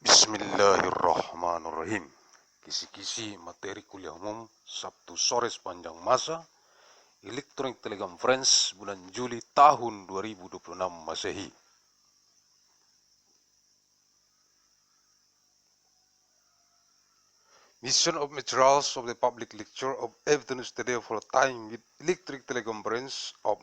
Bismillahirrahmanirrahim. Kisi-kisi materi kuliah umum Sabtu sore sepanjang masa Electronic Teleconference bulan Juli tahun 2026 Masehi. Mission of materials of the public lecture of evidence today for time with electric teleconference of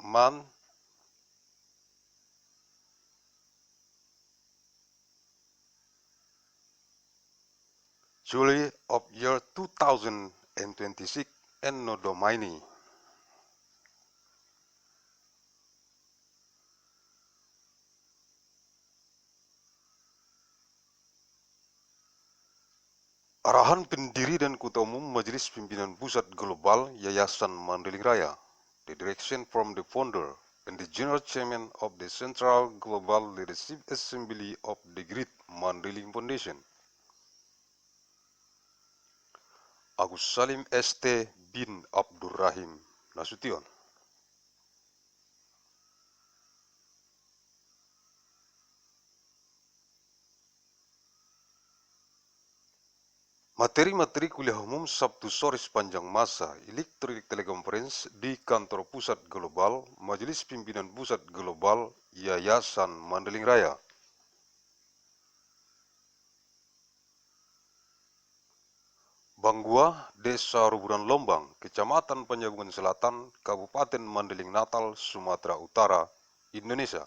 Juli of year 2026 ANNO DOMINI. Arahan Pendiri dan Ketua Umum Majelis Pimpinan Pusat Global Yayasan Mandailing Raya. The direction from the founder and the General Chairman of the Central Global Leadership Assembly of the Great Mandailing Foundation. Agussalim St. bin Abdur Rahim, Nasution. Materi-materi kuliah umum Sabtu sore sepanjang masa Electronic Teleconference di kantor Pusat Global Majelis Pimpinan Pusat Global Yayasan Mandailing Raya. Banggua, Desa Ruburan Lombang, Kecamatan Penjabungan Selatan, Kabupaten Mandailing Natal, Sumatera Utara, Indonesia.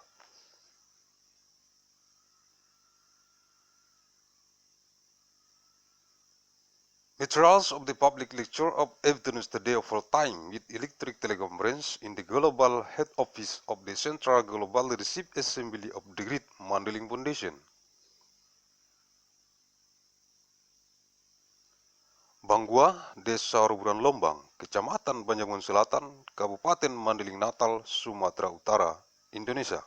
Materials of the public lecture of evidence today for time with electric teleconference in the global head office of the Central Global Leadership Assembly of the Great Mandailing Foundation. Banggua, Desa Ruburan Lombang, Kecamatan Penjabungan Selatan, Kabupaten Mandailing Natal, Sumatera Utara, Indonesia.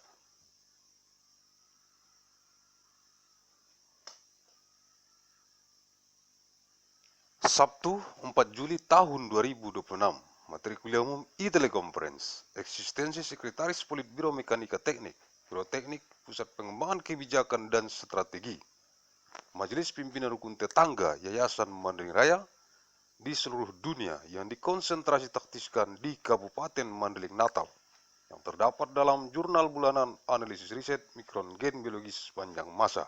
Sabtu 4 Juli tahun 2026. Materi kuliah umum e-teleconference. Eksistensi Sekretaris Politbiro Mekanika Teknik, Biro Teknik, Pusat Pengembangan Kebijakan dan Strategi, Majelis Pimpinan Rukun Tetangga Yayasan Mandailing Raya di seluruh dunia yang dikonsentrasi taktiskan di Kabupaten Mandailing Natal yang terdapat dalam jurnal bulanan analisis riset mikron gen biologis sepanjang masa.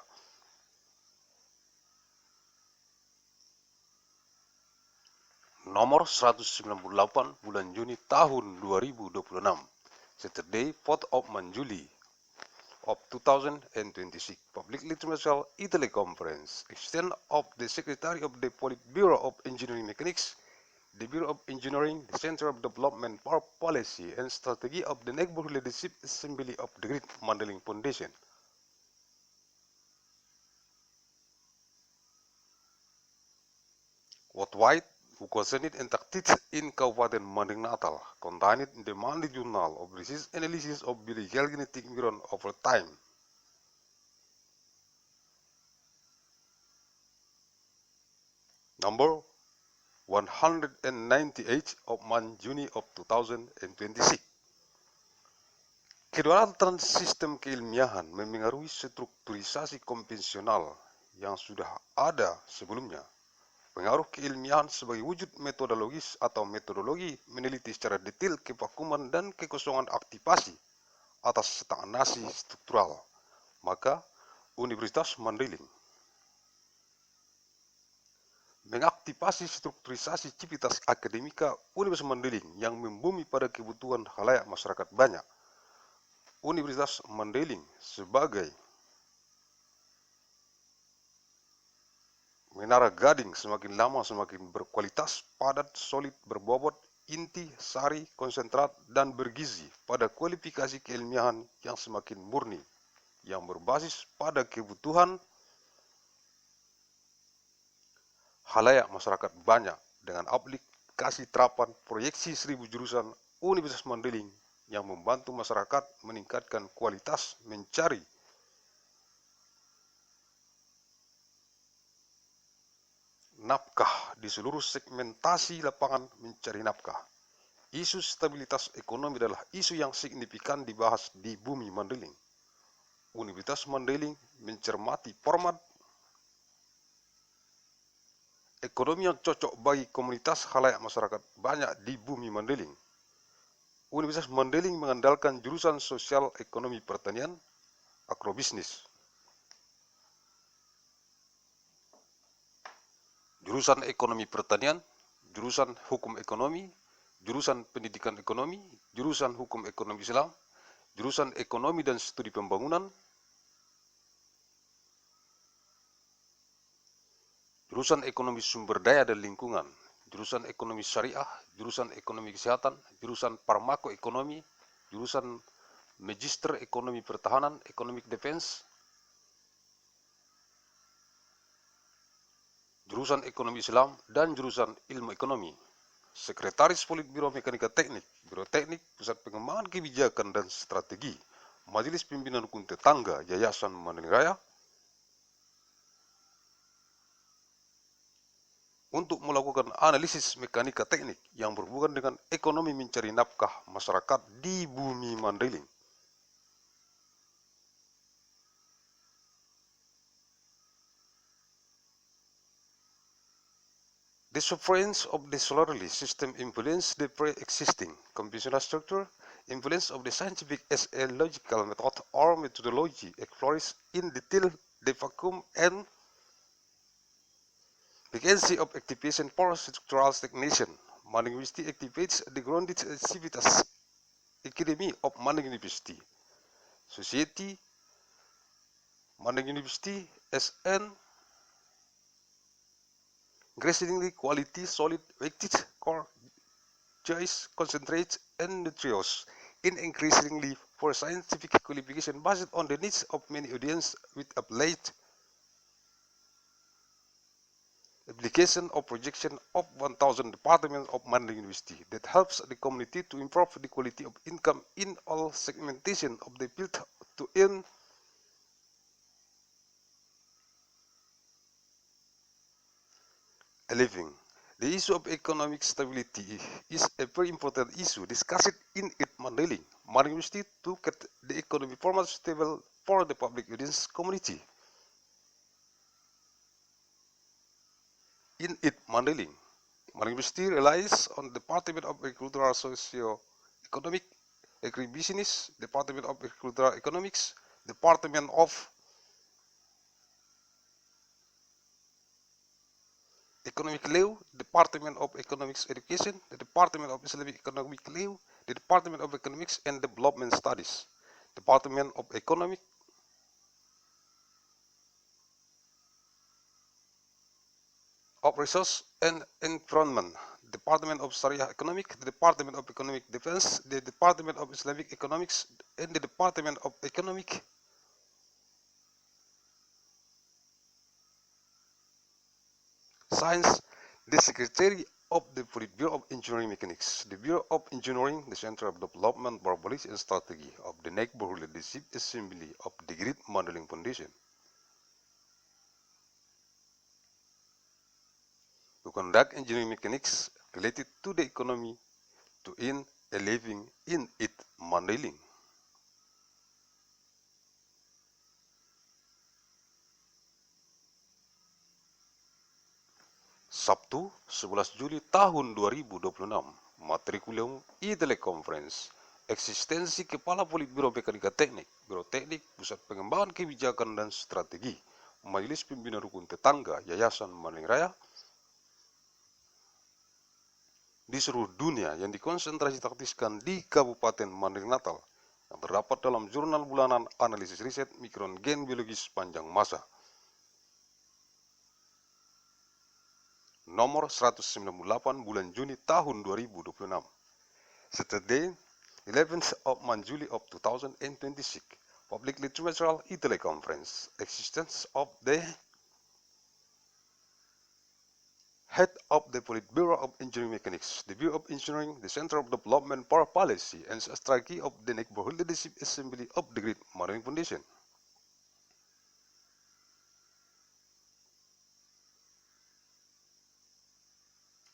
Nomor 198 bulan Juni tahun 2026. Saturday 4th of Juli of 2026. Public Literature e-teleconference. Extent of the Secretary of the Politburo of Engineering Mechanics, the Bureau of Engineering, the Center of Development for Policy and Strategy of the Neighborhood Leadership Assembly of the Great Mandailing Foundation. Worldwide, who concerted and tactics in Kabupaten Mandailing Natal, contained in the monthly journal of research analysis of biological genetic neuron over time. Number 198 of Juni of 2026. Kedaulatan sistem keilmiahan memengaruhi strukturisasi konvensional yang sudah ada sebelumnya. Pengaruh keilmiahan sebagai wujud metodologis atau metodologi meneliti secara detail kevakuman dan kekosongan aktivasi atas stagnasi struktural. Maka Universitas Mandailing mengaktifasi strukturisasi civitas akademika Universitas Mandailing yang membumi pada kebutuhan khalayak masyarakat banyak. Universitas Mandailing sebagai menara gading semakin lama semakin berkualitas, padat, solid, berbobot, inti, sari, konsentrat, dan bergizi pada kualifikasi keilmiahan yang semakin murni, yang berbasis pada kebutuhan khalayak masyarakat banyak dengan aplikasi terapan proyeksi 1000 jurusan Universitas Mandailing yang membantu masyarakat meningkatkan kualitas mencari nafkah di seluruh segmentasi lapangan mencari nafkah. Isu stabilitas ekonomi adalah isu yang signifikan dibahas di bumi Mandailing. Universitas Mandailing mencermati format Ekonomi yang cocok bagi komunitas khalayak masyarakat banyak di bumi Mandailing. Universitas Mandailing mengandalkan jurusan sosial ekonomi pertanian, agrobisnis, jurusan ekonomi pertanian, jurusan hukum ekonomi, jurusan pendidikan ekonomi, jurusan hukum ekonomi Islam, jurusan ekonomi dan studi pembangunan, jurusan ekonomi sumber daya dan lingkungan, jurusan ekonomi syariah, jurusan ekonomi kesehatan, jurusan farmakoekonomi, jurusan magister ekonomi pertahanan, economic defense, jurusan ekonomi Islam, dan jurusan ilmu ekonomi. Sekretaris Politbiro Mekanika Teknik, Biro Teknik, Pusat Pengembangan Kebijakan dan Strategi, Majelis Pimpinan Rukun Tetangga, Yayasan Raya, untuk melakukan analisis mekanika teknik yang berhubungan dengan ekonomi mencari nafkah masyarakat di bumi Mandailing. The sufferance of the solar system influence the pre-existing conventional structure, influence of the scientific as a logical method or methodology explores in detail the vacuum and vacancy of activation for structural stagnation. Mandailing University activates the grounded civitas academy of Mandailing University. Society Mandailing University as an increasingly quality, solid, weighted, core, choice, concentrate, and nutritious in increasingly for scientific qualification based on the needs of many audience with applied application of projection of 1,000 departments of Mandailing University that helps the community to improve the quality of income in all segmentation of the field to earn a living. The issue of economic stability is a very important issue discussed in Mandailing. Mandailing University to get the economy format stable for the public audience community. In Mandailing University relies on the Department of Agricultural Socio-Economic, Agribusiness, Department of Agricultural Economics, Department of Economic Law, Department of Economics Education, the Department of Islamic Economic Law, the Department of Economics and Development Studies, Department of Economic of Resource and Environment, Department of Sharia Economic, the Department of Economic Defense, the Department of Islamic Economics, and the Department of Economic Science, the Secretary of the Bureau of Engineering Mechanics, the Bureau of Engineering, the Center of Development, Policy and Strategy of the Neighborhood Leadership Assembly of the Great Mandailing Foundation. To conduct engineering mechanics related to the economy to earn a living in Mandailing. Sabtu 11 Juli tahun 2026, materi kuliah umum Teleconference, eksistensi Kepala Politbiro Mekanika Teknik, Biro Teknik, Pusat Pengembangan Kebijakan dan Strategi, Majelis Pimpinan Rukun Tetangga, Yayasan Raya, di seluruh dunia yang dikonsentrasi taktiskan di Kabupaten Mandailing Natal yang terdapat dalam jurnal bulanan analisis riset mikron gen biologis sepanjang masa nomor 198 bulan Juni tahun 2026. Saturday, 11th of Juli of 2026, public literature teleconference, existence of the Head of the Politburo of Engineering Mechanics, the Bureau of Engineering, the Center of Development for Policy and Strategy of the Neighborhood Leadership Assembly of the Great Mandailing Foundation.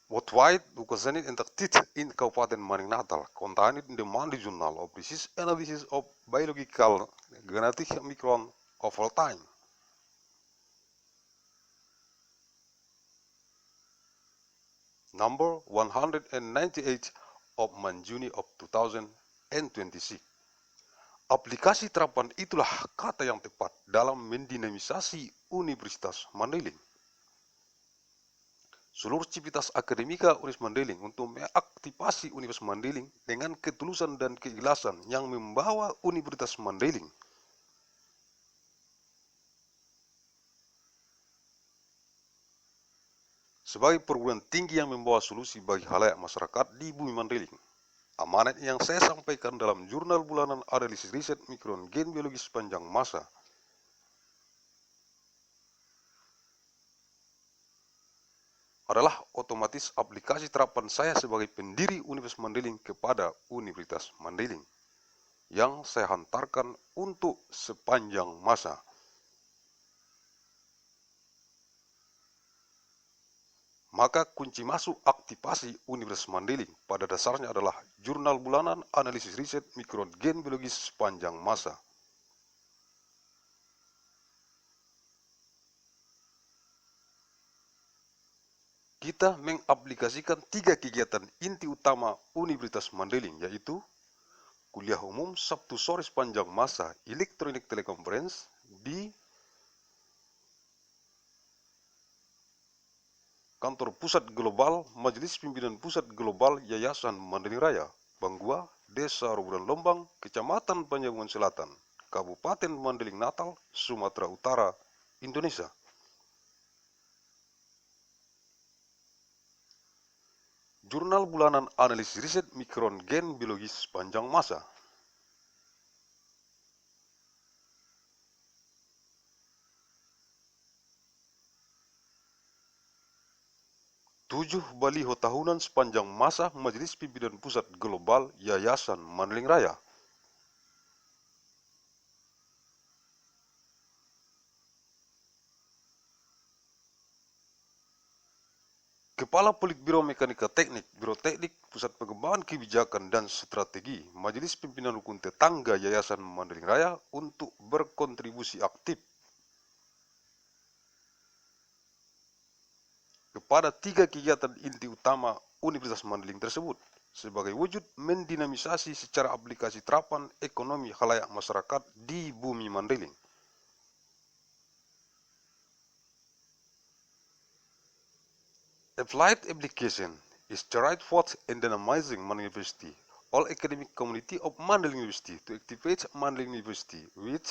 Worldwide represented and acted in Kabupaten Mandailing Natal, contained in the Monday Journal of Disease Analysis of Biological Genetic Micron of all time. number 198 of Juni of 2026. Aplikasi terapan itulah kata yang tepat dalam mendinamisasi Universitas Mandailing. Seluruh civitas akademika Universitas Mandailing untuk mengaktifasi Universitas Mandailing dengan ketulusan dan keikhlasan yang membawa Universitas Mandailing sebagai perguruan tinggi yang membawa solusi bagi khalayak masyarakat di bumi Mandailing. Amanat yang saya sampaikan dalam jurnal bulanan analisis riset mikron gen biologi sepanjang masa adalah otomatis aplikasi terapan saya sebagai pendiri Universitas Mandailing kepada Universitas Mandailing yang saya hantarkan untuk sepanjang masa. Maka kunci masuk aktivasi Universitas Mandailing pada dasarnya adalah jurnal bulanan analisis riset mikron gen biologi sepanjang masa. Kita mengaplikasikan 3 kegiatan inti utama Universitas Mandailing, yaitu kuliah umum Sabtu sore sepanjang masa elektronik teleconference di Kantor Pusat Global Majelis Pimpinan Pusat Global Yayasan Mandailing Raya, Banggua, Desa Roburan Lombang, Kecamatan Panjang Selatan, Kabupaten Mandailing Natal, Sumatera Utara, Indonesia. Jurnal bulanan analisis riset mikron gen biologis sepanjang masa. Tujuh baliho tahunan sepanjang masa Majelis Pimpinan Pusat Global Yayasan Mandailing Raya. Kepala Politbiro Mekanika Teknik, Biro Teknik, Pusat Pengembangan Kebijakan dan Strategi, Majelis Pimpinan Rukun Tetangga Yayasan Mandailing Raya untuk berkontribusi aktif kepada 3 kegiatan inti utama Universitas Mandailing tersebut sebagai wujud mendinamisasi secara aplikasi terapan ekonomi khalayak masyarakat di bumi Mandailing. Applied application is carried forth in dynamizing Mandailing University, all academic community of Mandailing University to activate Mandailing University with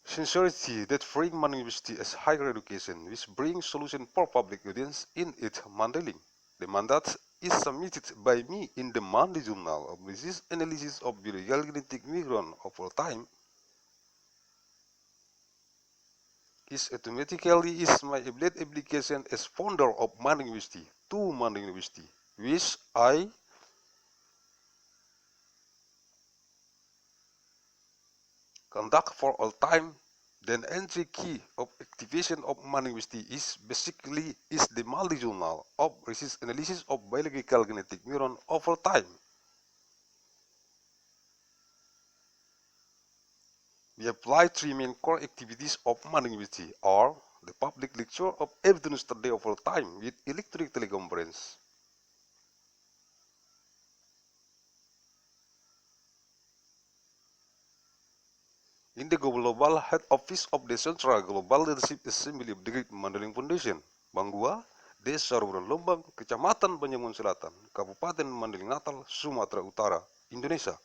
sincerity that freeing Mandailing University as higher education which brings solution for public audience in it Mandailing. The mandate is submitted by me in the Monday Journal of Disease Analysis of Biological Genetic Micron of all time is automatically is my applied application as founder of Mandailing University to Mandailing University, which I conduct for all time. Then entry key of activation of Mandailing University is basically is the Monday Journal of Research Analysis of Biological Genetic Neuron of all time. We apply 3 main core activities of Mandailing University are the public lecture of every Thursday of all time with electronic teleconference, in the Global Head Office of the Central Global Leadership Assembly of the Great Mandailing Foundation, Banggua, Desa Roburan Lombang, Kecamatan Panjang Selatan, Kabupaten Mandailing Natal, Sumatera Utara, Indonesia.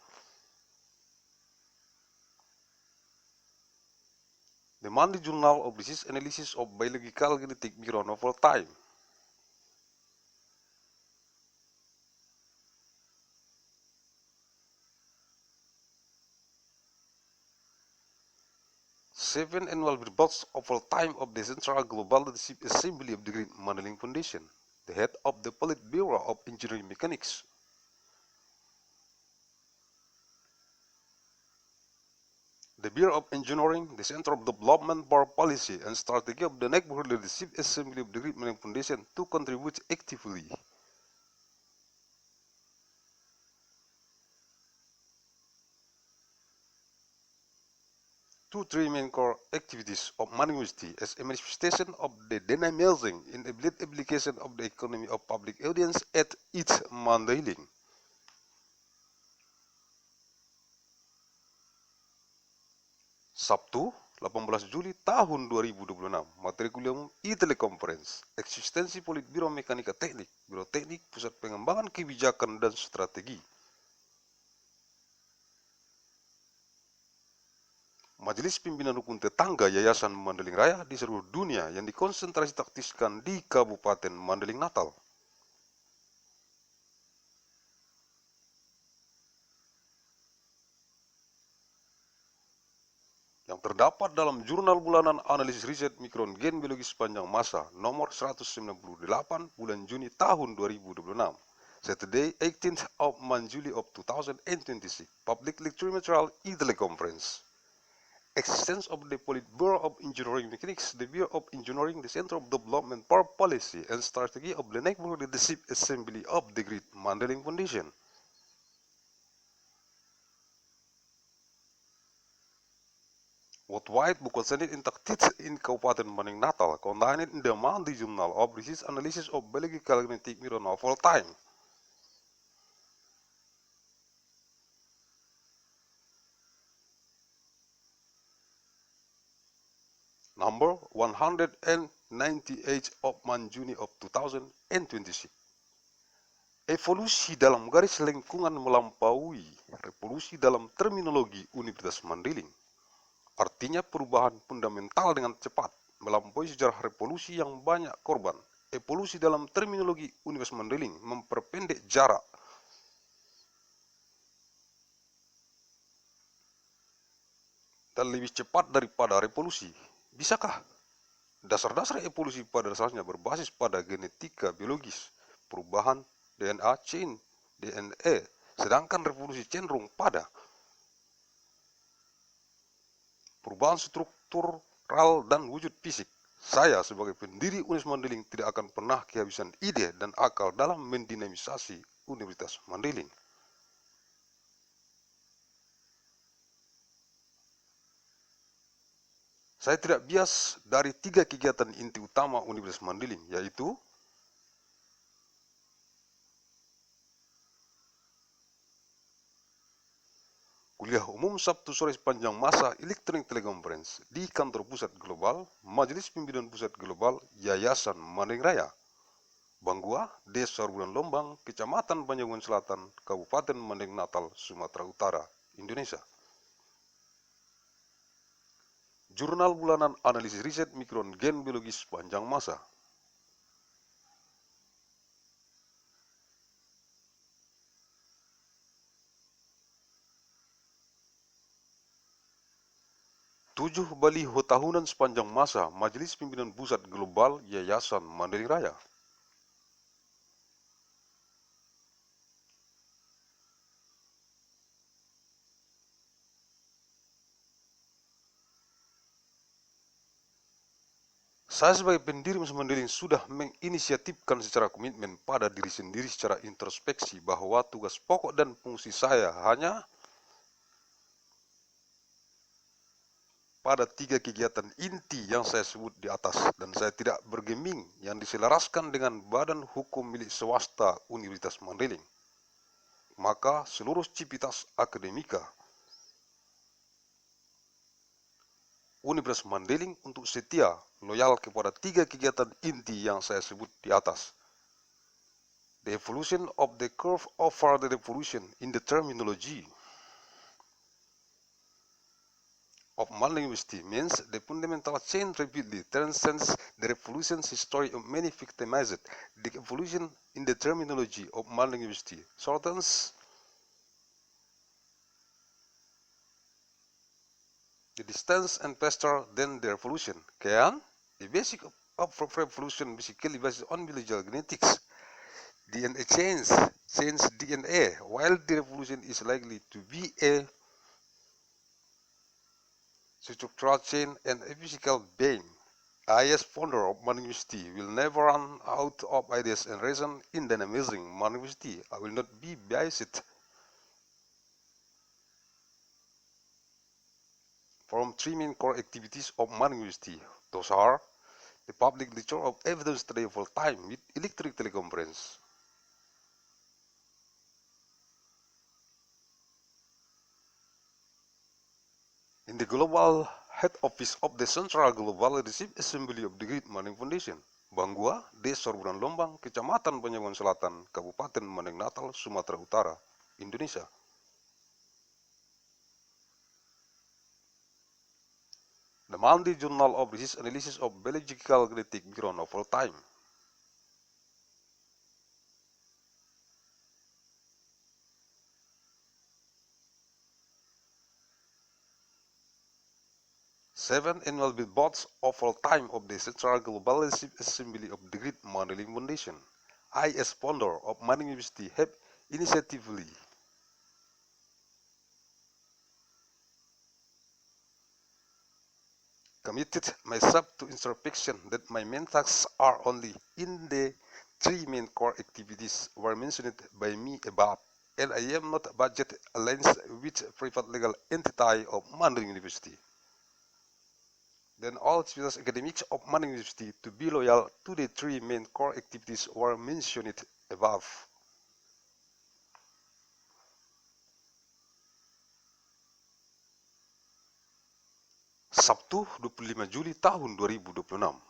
The Monday Journal of Disease Analysis of Biological Genetic Micron of all time. Seven annual reports of all time of the Central Global Leadership Assembly of the Great Mandailing Foundation, the head of the Politburo of Engineering Mechanics. The Bureau of Engineering, the Center of Development for Policy and Strategy of the Neighborhood Leadership Assembly of the Great Mandailing Foundation to contribute actively. three main core activities of University as a manifestation of the dynamism in the application of the economy of public audience at its Mandailing. Sabtu, 18 Juli tahun 2026, materi kuliah umum Teleconference, eksistensi Polit Biro Mekanika Teknik, Biro Teknik, Pusat Pengembangan Kebijakan dan Strategi. Majelis Pimpinan Rukun Tetangga Yayasan Mandailing Raya di seluruh dunia yang dikonsentrasi taktiskan di Kabupaten Mandailing Natal. Yang terdapat dalam Jurnal Bulanan Analisis Riset Mikron Gen Biologi Sepanjang Masa nomor 198 bulan Juni tahun 2026. Saturday, 18th of Juli of 2026. Public Lecture Material Teleconference. Existence of the Politburo of Engineering Mechanics, the Bureau of Engineering, the Center of Development for Policy and Strategy of the Neighborhood Leadership Assembly of the Great Mandailing Foundation. Worldwide buku senit intaktit in Kabupaten Mandailing Natal, contained in the monthly journal of research analysis of biological genetic mirror of all time. Number 198 of Juni of 2026. Evolusi dalam garis lingkungan melampaui revolusi dalam terminologi Universitas Mandailing. Artinya perubahan fundamental dengan cepat, melampaui sejarah revolusi yang banyak korban. Evolusi dalam terminologi Universitas Mandailing memperpendek jarak. Dan lebih cepat daripada revolusi. Bisakah? Dasar-dasar evolusi pada dasarnya berbasis pada genetika biologis, perubahan DNA chain DNA, sedangkan revolusi cenderung pada perubahan struktural dan wujud fisik. Saya sebagai pendiri Universitas Mandailing tidak akan pernah kehabisan ide dan akal dalam mendinamisasi Universitas Mandailing. Saya tidak bias dari 3 kegiatan inti utama Universitas Mandailing, yaitu kuliah umum Sabtu sore sepanjang masa elektronik teleconference di kantor pusat global, Majelis Pimpinan Pusat Global, Yayasan Mandailing Raya, Banggua, Desa Bulan Lombang, Kecamatan Banjarnegara Selatan, Kabupaten Mandailing Natal, Sumatera Utara, Indonesia. Jurnal Bulanan Analisis Riset Mikron Gen Biologi Sepanjang Masa. Tujuh baliho tahunan sepanjang masa Majelis Pimpinan Pusat Global Yayasan Mandailing Raya. Saya sebagai pendiri Mandailing sudah menginisiatifkan secara komitmen pada diri sendiri secara introspeksi bahwa tugas pokok dan fungsi saya hanya pada 3 kegiatan inti yang saya sebut di atas, dan saya tidak bergeming yang diselaraskan dengan badan hukum milik swasta Universitas Mandailing. Maka seluruh civitas akademika Universitas Mandailing untuk setia loyal kepada 3 kegiatan inti yang saya sebut di atas. The evolution of the curve over the revolution in the terminology of Mandailing University means the fundamental change repeatedly transcends the revolution's history of many victimized. The evolution in the terminology of Mandailing University shortens the distance and faster than the revolution. Can the basic of revolution basically based on biological genetics. DNA change DNA, while the revolution is likely to be a structural change and a physical being. I, as founder of Mandailing University, will never run out of ideas and reason in dynamizing Mandailing University. I will not be biased. from three main core activities of Mandailing University. Those are the public lecture of evidence today full time with electronic teleconference. In the global head office of the Central Global Leadership Assembly of the Great Mandailing Foundation, Banggua, Desa Buran Lombang, Kecamatan Panjang Selatan, Kabupaten Mandailing Natal, Sumatera Utara, Indonesia. The Monthly Journal of Research Analysis of Biological Genetic Background of all time. Seven annual billboards of all time of the Central Global Leadership Assembly of the Great Mandailing Foundation. I, as founder of Mandailing University, have initiatively committed myself to introspection that my main tasks are only in the three main core activities were mentioned by me above, and I am not budget aligned with private legal entity of Mandailing University. Then all students academics of Mandailing University to be loyal to the three main core activities were mentioned above. Sabtu 25 Juli tahun 2026,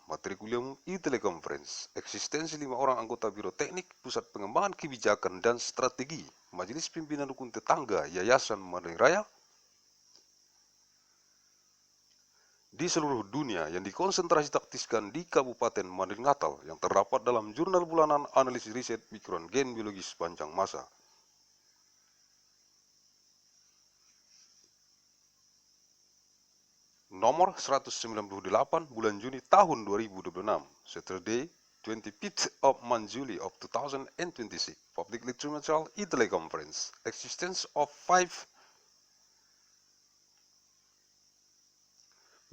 materi kuliah umum Teleconference, eksistensi 5 orang anggota Biro Teknik, Pusat Pengembangan Kebijakan dan Strategi, Majelis Pimpinan Rukun Tetangga, Yayasan Mandailing Raya, di seluruh dunia yang dikonsentrasi taktiskan di Kabupaten Mandailing Natal yang terdapat dalam jurnal bulanan analisis riset mikron gen biologis sepanjang masa. Nomor 198 bulan Juni tahun 2026, Saturday 25th of month Juli of 2026, Public Lecture Material Teleconference, existence of 5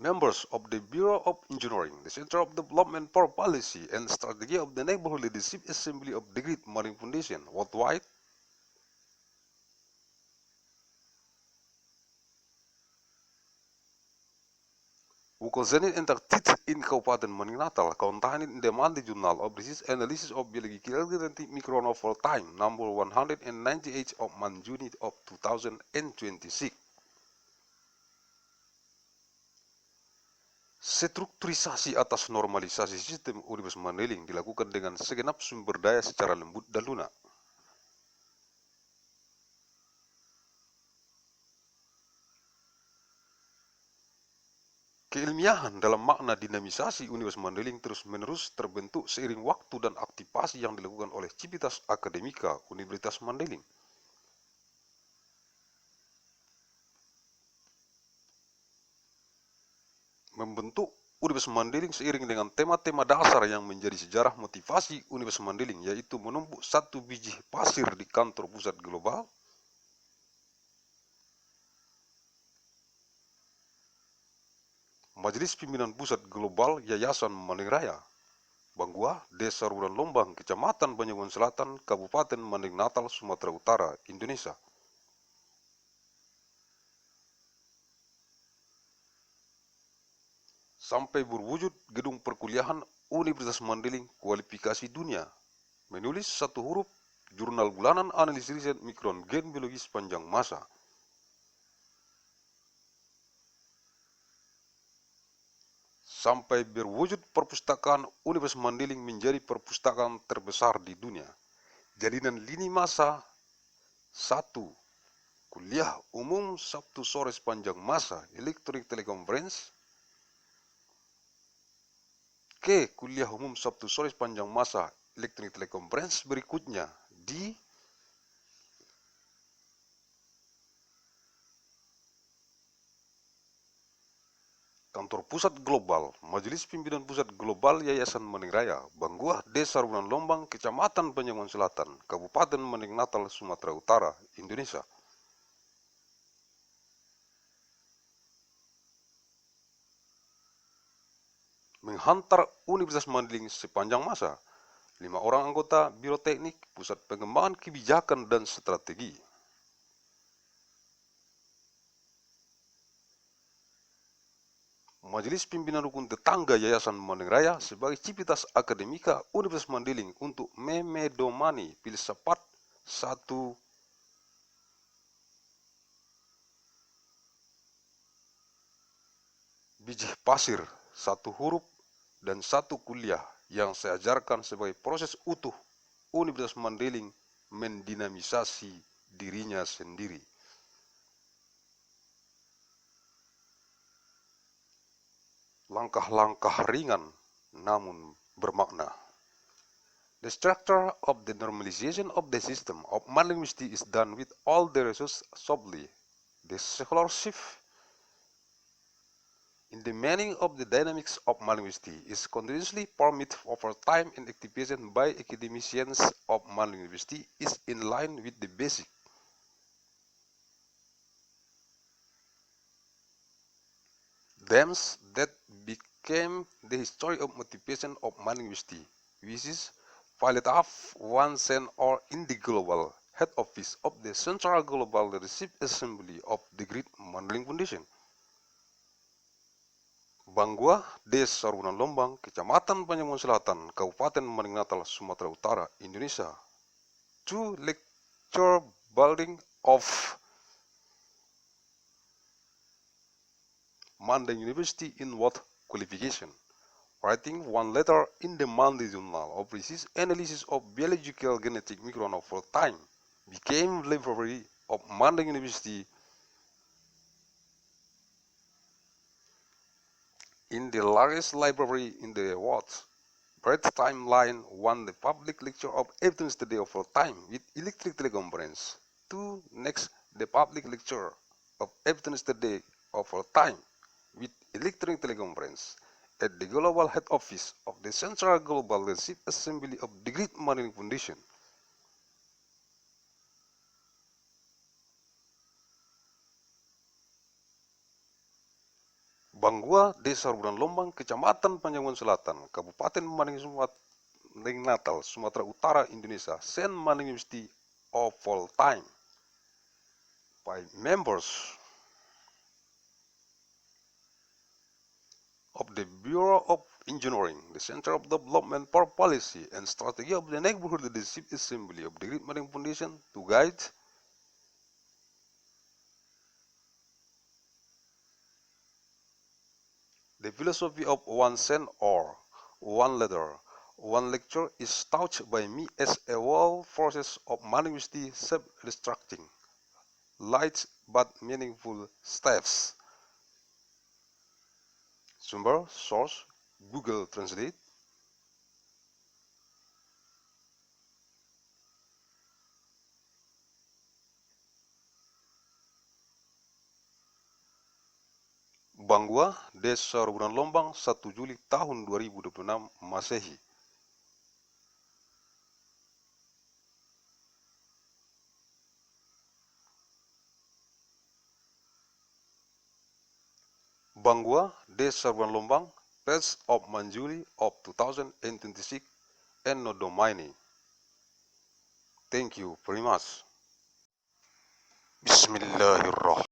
members of the Bureau of Engineering, the Center of Development for Policy and Strategy of the Neighborhood Leadership Assembly of the Great Mandailing Foundation worldwide, who contained enacted in Kabupaten Mandailing Natal, contained in the Monthly Journal of Research Analysis of Biological Genetic Micron of all time, number 198 of month Juni of 2026. Strukturisasi atas normalisasi sistem Universitas Mandailing dilakukan dengan segenap sumber daya secara lembut dan lunak. Keilmiahan dalam makna dinamisasi Universitas Mandailing terus-menerus terbentuk seiring waktu dan aktivasi yang dilakukan oleh Civitas Akademika Universitas Mandailing. Membentuk Universitas Mandailing seiring dengan tema-tema dasar yang menjadi sejarah motivasi Universitas Mandailing, yaitu menumpuk satu biji pasir di kantor pusat global, Majelis Pimpinan Pusat Global Yayasan Mandailing Raya, Banggua, Desa Buran Lombang, Kecamatan Panjang Selatan, Kabupaten Mandailing Natal, Sumatera Utara, Indonesia. Sampai berwujud gedung perkuliahan Universitas Mandailing kualifikasi dunia, menulis satu huruf jurnal bulanan analisis riset mikron gen biologis sepanjang masa. Sampai berwujud perpustakaan Universitas Mandailing menjadi perpustakaan terbesar di dunia. Jalinan lini masa 1. Kuliah umum Sabtu sore sepanjang masa elektronik teleconference. Kuliah umum Sabtu sore sepanjang masa elektronik teleconference berikutnya di Kantor Pusat Global, Majelis Pimpinan Pusat Global Yayasan Mandailing Raya, Banggua, Desa Buran Lombang, Kecamatan Panjang Selatan, Kabupaten Mandailing Natal, Sumatera Utara, Indonesia. Menghantar Universitas Mandailing sepanjang masa, 5 orang anggota Biro Teknik, Pusat Pengembangan Kebijakan dan Strategi. Majelis Pimpinan Rukun Tetangga Yayasan Raya sebagai civitas akademika Universitas Mandailing untuk memedomani filsafat satu biji pasir, satu huruf, dan satu kuliah yang saya ajarkan sebagai proses utuh Universitas Mandailing mendinamisasi dirinya sendiri. Langkah-langkah ringan namun bermakna. The structure of the normalization of the system of linguistics is done with all the resources softly. The scholarship in the meaning of the dynamics of linguistics is continuously formed over time, and activation by academicians of linguistics is in line with the basic themes that became the history of motivation of linguistics, which is valid of one cent or in the global head office of the Central Global Leadership Assembly of the Great Mandailing Foundation. Banggua, Desa Runan Lombang, Kecamatan Panjang Selatan, Kabupaten Mandailing Natal, Sumatera Utara, Indonesia. To lecture building of Mandailing University in what qualification? Writing one letter in the Monday Journal of Research Analysis of Biological Genetic Microbiome for time became library of Mandailing University in the largest library in the world. Bread Timeline won the public lecture of Evidence the Day of all time with electric teleconference. 2. Next, the public lecture of Evidence the Day of all time with electronic teleconference at the global head office of the Central Global Leadership Assembly of the Great Mandailing Foundation. Banggua, Desa Runan Lombang, Kecamatan Panjang Selatan, Kabupaten Mandailing Natal, Sumatera Utara, Indonesia. Saint Mandailing University of all time. By members of the Bureau of Engineering, the Center of Development for Policy and Strategy of the Neighborhood Leadership Assembly of the Great Mandailing Foundation to guide the philosophy of one cent or one letter. One lecture is taught by me as a whole process of linguistic self-destructing, light but meaningful steps. Sumber, source, Google Translate. Banggua, Desa Rubunan Lombang, 1 Juli tahun 2026 Masehi. Banggua, Desa Rubunan Lombang, 1st of Juli of 2026, ANNO DOMINI. Thank you very much. Bismillahirrahmanirrahim.